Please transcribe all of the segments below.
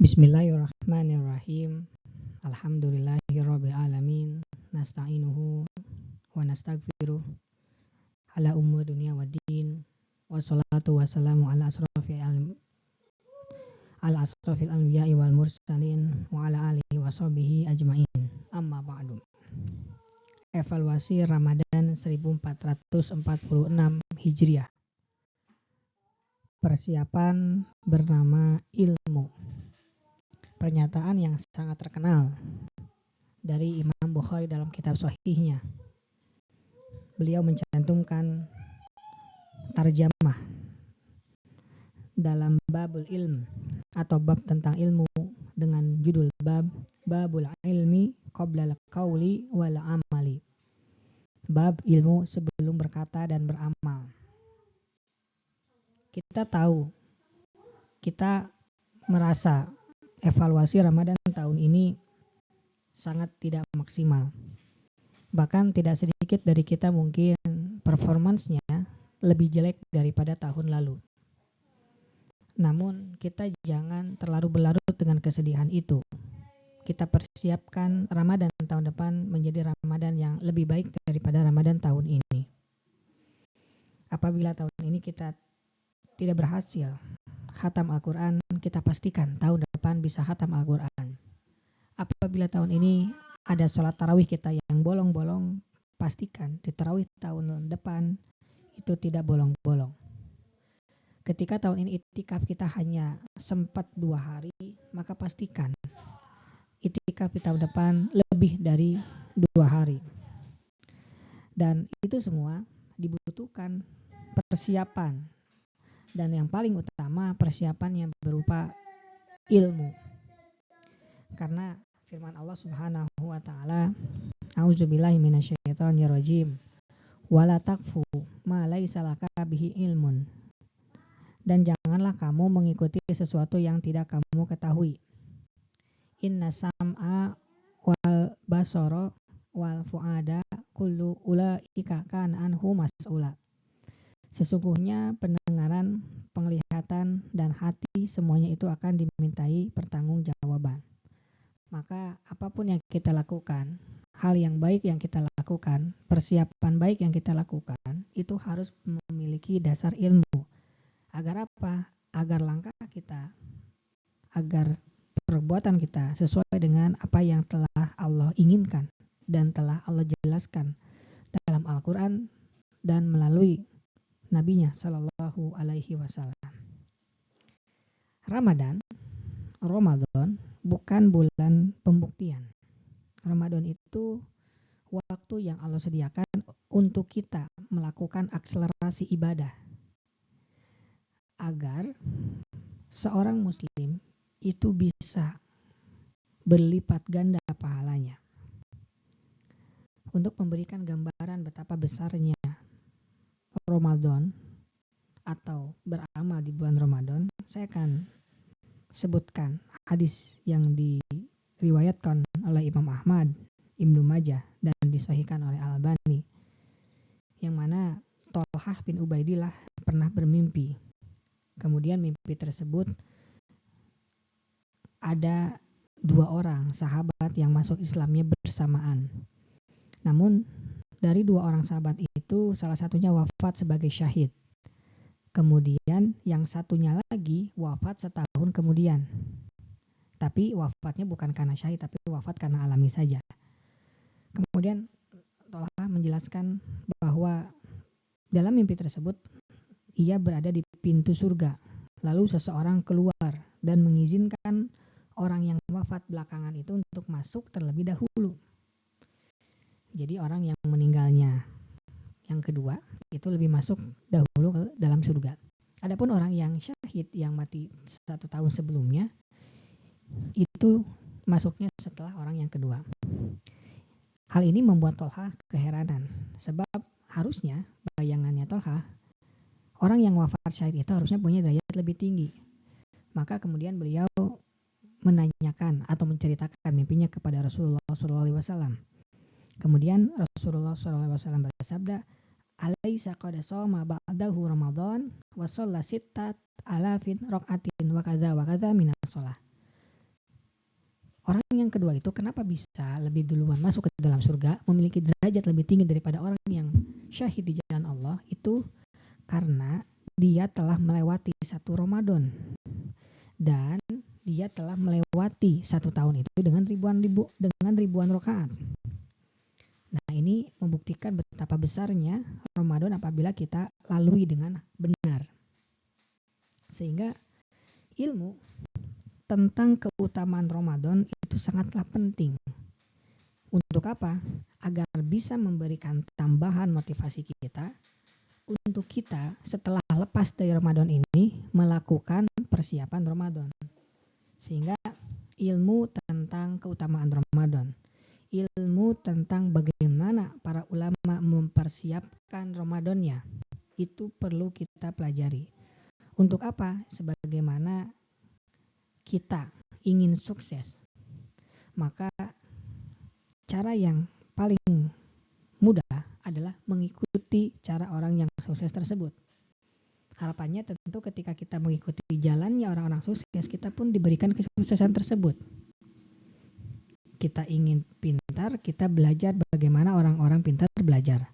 Bismillahirrahmanirrahim. Alhamdulillahirabbil alamin. Nasta'inuhu wa nastaghfiruh ala umuri dunya waddin. Wassalatu wassalamu ala asrafil anbiya'i wal mursalin wa ala alihi wa sahbihi ajmain. Amma ba'du. Evaluasi Ramadan 1446 Hijriah. Persiapan bernama ilmu. Pernyataan yang sangat terkenal dari Imam Bukhari dalam kitab Shahihnya. Beliau mencantumkan tarjamah dalam babul ilm atau bab tentang ilmu dengan judul babul ilmi qabla al-qauli wal amali. Bab ilmu sebelum berkata dan beramal. Kita merasa evaluasi Ramadan tahun ini sangat tidak maksimal. Bahkan tidak sedikit dari kita mungkin performansnya lebih jelek daripada tahun lalu. Namun kita jangan terlalu berlarut dengan kesedihan itu. Kita persiapkan Ramadan tahun depan menjadi Ramadan yang lebih baik daripada Ramadan tahun ini. Apabila tahun ini kita tidak berhasil khatam Al-Quran, kita pastikan tahun depan bisa khatam Al-Quran. Apabila tahun ini ada sholat tarawih kita yang bolong-bolong, pastikan di tarawih tahun depan itu tidak bolong-bolong. Ketika tahun ini itikaf kita hanya sempat 2 hari, maka pastikan itikaf di tahun depan lebih dari 2 hari. Dan itu semua dibutuhkan persiapan. Dan yang paling utama persiapan yang berupa ilmu. Karena firman Allah Subhanahu wa taala, A'udzubillahi minasyaitonirrajim. Wala taqfu ma laisa laka bihi ilmun. Dan janganlah kamu mengikuti sesuatu yang tidak kamu ketahui. Inna sam'a wal basara wal fuada kullu ulaika kana anhu mas'ula. Sesungguhnya pendengaran, penglihatan, dan hati semuanya itu akan dimintai pertanggungjawaban. Maka apapun yang kita lakukan, hal yang baik yang kita lakukan, persiapan baik yang kita lakukan, itu harus memiliki dasar ilmu. Agar apa? Agar langkah kita, agar perbuatan kita sesuai dengan apa yang telah Allah inginkan dan telah Allah jelaskan dalam Al-Quran dan melalui Nabinya Sallallahu Alaihi Wasallam. Ramadan bukan bulan pembuktian. Ramadan itu waktu yang Allah sediakan untuk kita melakukan akselerasi ibadah agar seorang muslim itu bisa berlipat ganda pahalanya. Untuk memberikan gambaran betapa besarnya Ramadan atau beramal di bulan Ramadan, saya akan sebutkan hadis yang diriwayatkan oleh Imam Ahmad, Ibnu Majah, dan disahihkan oleh Al-Albani, yang mana Thalhah bin Ubaidillah pernah bermimpi. Kemudian mimpi tersebut ada 2 orang sahabat yang masuk Islamnya bersamaan. Namun dari 2 orang sahabat itu salah satunya wafat sebagai syahid. Kemudian yang satunya lagi wafat setahun kemudian. Tapi wafatnya bukan karena syahid, tapi wafat karena alami saja. Kemudian Thalhah menjelaskan bahwa dalam mimpi tersebut ia berada di pintu surga. Lalu seseorang keluar dan mengizinkan orang yang wafat belakangan itu untuk masuk terlebih dahulu. Jadi orang yang meninggalnya yang kedua itu lebih masuk dahulu ke dalam surga. Adapun orang yang syahid yang mati 1 tahun sebelumnya itu masuknya setelah orang yang kedua. Hal ini membuat Thalhah keheranan, sebab harusnya bayangannya Thalhah orang yang wafat syahid itu harusnya punya derajat lebih tinggi. Maka kemudian beliau menanyakan atau menceritakan mimpinya kepada Rasulullah SAW. Kemudian Rasulullah SAW bersabda, Alaisa qad shoma ba'dahu Ramadan wa shalla 6,000 raka'atin wa kadza minas shalah. Orang yang kedua itu kenapa bisa lebih duluan masuk ke dalam surga, memiliki derajat lebih tinggi daripada orang yang syahid di jalan Allah, itu karena dia telah melewati satu Ramadan dan dia telah melewati 1 tahun itu dengan ribuan rakaat. Nah, ini membuktikan betapa besarnya Ramadan apabila kita lalui dengan benar. Sehingga ilmu tentang keutamaan Ramadan itu sangatlah penting. Untuk apa? Agar bisa memberikan tambahan motivasi kita untuk kita setelah lepas dari Ramadan ini melakukan persiapan Ramadan. Sehingga ilmu tentang keutamaan Ramadan, ilmu tentang bagaimana para ulama mempersiapkan Ramadannya, itu perlu kita pelajari. Untuk apa? Sebagaimana kita ingin sukses, maka cara yang paling mudah adalah mengikuti cara orang yang sukses tersebut. Harapannya tentu ketika kita mengikuti jalannya orang-orang sukses, kita pun diberikan kesuksesan tersebut. Kita ingin pintar, kita belajar bagaimana orang-orang pintar belajar.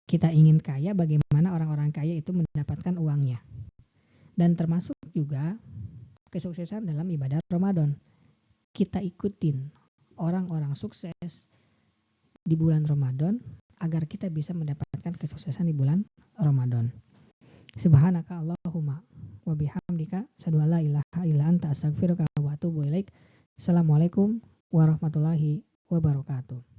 Kita ingin kaya, bagaimana orang-orang kaya itu mendapatkan uangnya. Dan termasuk juga kesuksesan dalam ibadah Ramadan. Kita ikutin orang-orang sukses di bulan Ramadan agar kita bisa mendapatkan kesuksesan di bulan Ramadan. Subhanaka Allahumma wa bihamdika asyhadu an la ilaha illa anta astaghfiruka wa atubu ilaik. Assalamualaikum warahmatullahi wabarakatuh.